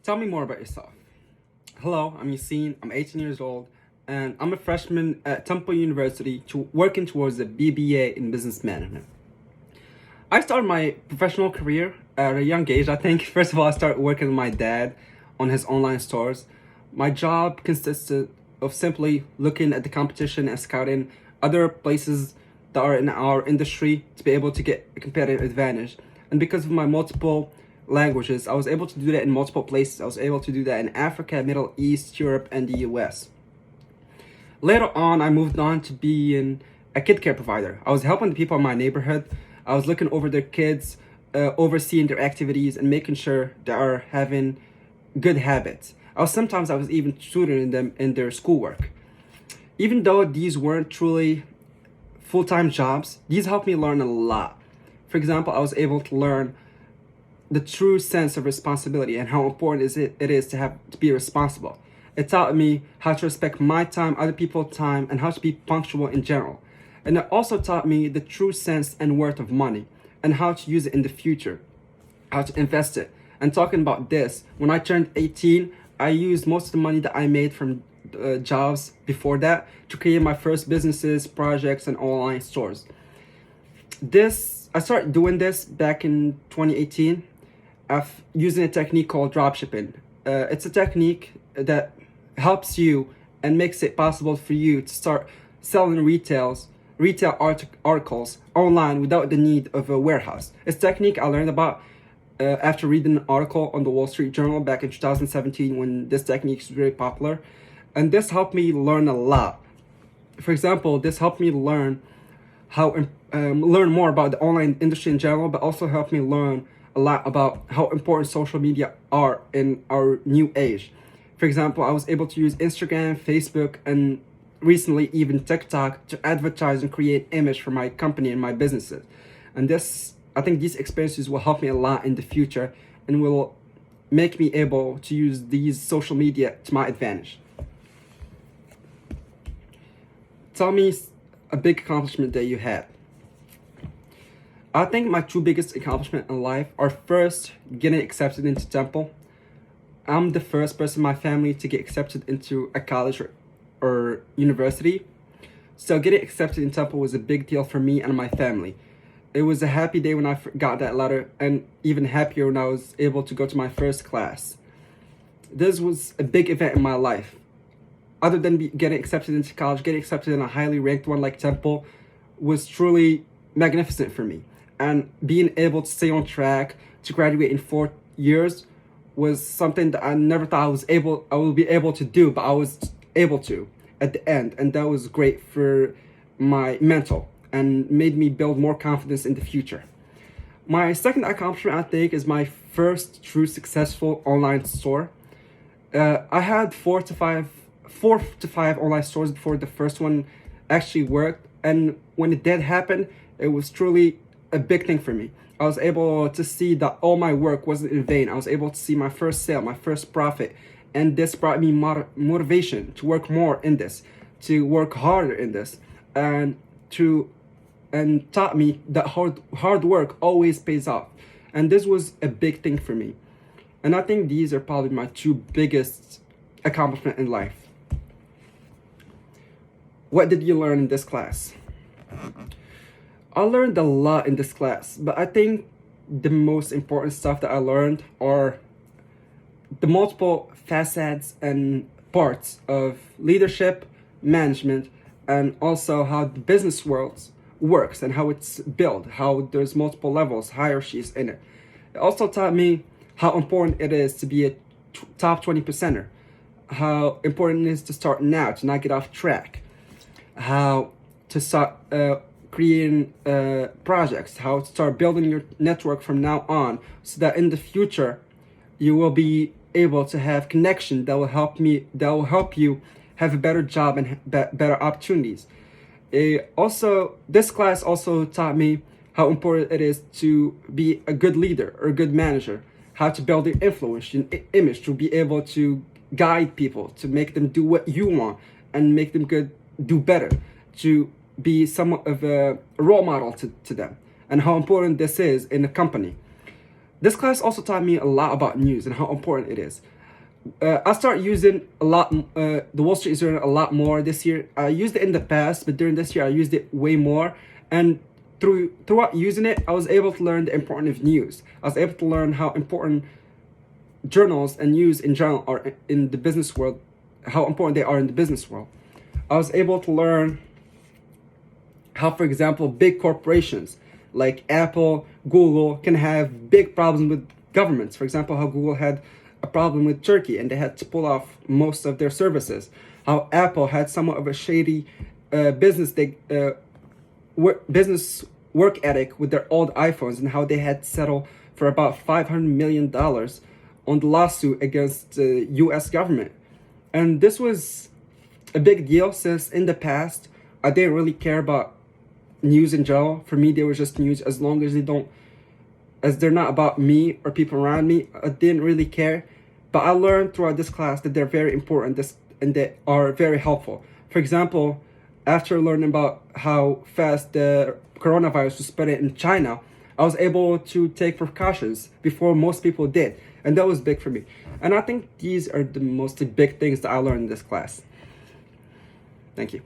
Tell me more about yourself. Hello, I'm Yassine. I'm 18 years old, and I'm a freshman at Temple University working towards a BBA in business management. I started my professional career at a young age, I think. First of all, I started working with my dad on his online stores. My job consisted of simply looking at the competition and scouting other places that are in our industry to be able to get a competitive advantage. And because of my multiple languages, I was able to do that in multiple places. I was able to do that in Africa, Middle East, Europe, and the US. Later on, I moved on to being a kid care provider. I was helping the people in my neighborhood. I was looking over their kids, overseeing their activities, and making sure they are having good habits. Sometimes I was even tutoring them in their schoolwork. Even though these weren't truly full-time jobs, these helped me learn a lot. For example, I was able to learn the true sense of responsibility and how important it is to be responsible. It taught me how to respect my time, other people's time, and how to be punctual in general. And it also taught me the true sense and worth of money and how to use it in the future, how to invest it. And talking about this, when I turned 18, I used most of the money that I made from jobs before that to create my first businesses, projects, and online stores. I started doing this back in 2018 using a technique called dropshipping. It's a technique that helps you and makes it possible for you to start selling retail articles online without the need of a warehouse. It's a technique I learned about after reading an article on the Wall Street Journal back in 2017 when this technique was very popular. And this helped me learn a lot. For example, this helped me learn learn more about the online industry in general, but also helped me learn a lot about how important social media are in our new age. For example, I was able to use Instagram, Facebook, and recently even TikTok to advertise and create image for my company and my businesses. And I think these experiences will help me a lot in the future and will make me able to use these social media to my advantage. Tell me a big accomplishment that you had. I think my two biggest accomplishments in life are first, getting accepted into Temple. I'm the first person in my family to get accepted into a college or university. So getting accepted in Temple was a big deal for me and my family. It was a happy day when I got that letter, and even happier when I was able to go to my first class. This was a big event in my life. Other than getting accepted into college, getting accepted in a highly ranked one like Temple was truly magnificent for me. And being able to stay on track to graduate in 4 years was something that I never thought I would be able to do, but I was able to at the end. And that was great for my mental and made me build more confidence in the future. My second accomplishment, I think, is my first true successful online store. I had four to five online stores before the first one actually worked. And when it did happen, it was truly a big thing for me. I was able to see that all my work wasn't in vain. I was able to see my first sale, my first profit. And this brought me motivation to work more in this, to work harder in this, and taught me that hard work always pays off. And this was a big thing for me. And I think these are probably my two biggest accomplishments in life. What did you learn in this class? I learned a lot in this class, but I think the most important stuff that I learned are the multiple facets and parts of leadership, management, and also how the business world works and how it's built, how there's multiple levels, hierarchies in it. It also taught me how important it is to be a top 20%er, how important it is to start now, to not get off track, how to start creating projects, how to start building your network from now on, so that in the future you will be able to have connection that will help you have a better job and better opportunities. This class also taught me how important it is to be a good leader or a good manager, how to build an influence, an image, to be able to guide people, to make them do what you want and make them do better, to be somewhat of a role model to them, and how important this is in a company. This class also taught me a lot about news and how important it is. I start using a lot, the Wall Street Journal a lot more this year. I used it in the past, but during this year I used it way more. And throughout using it, I was able to learn the importance of news. I was able to learn how important journals and news in general are in the business world, how important they are in the business world. I was able to learn how, for example, big corporations like Apple, Google can have big problems with governments. For example, how Google had a problem with Turkey and they had to pull off most of their services. How Apple had somewhat of a shady business work ethic with their old iPhones, and how they had to settle for about $500 million on the lawsuit against the US government. And this was a big deal since in the past, I didn't really care about news in general. For me, they were just news as long as they're not about me or people around me. I didn't really care. But I learned throughout this class that they're very important and they are very helpful. For example, after learning about how fast the coronavirus was spreading in China, I was able to take precautions before most people did. And that was big for me. And I think these are the most big things that I learned in this class. Thank you.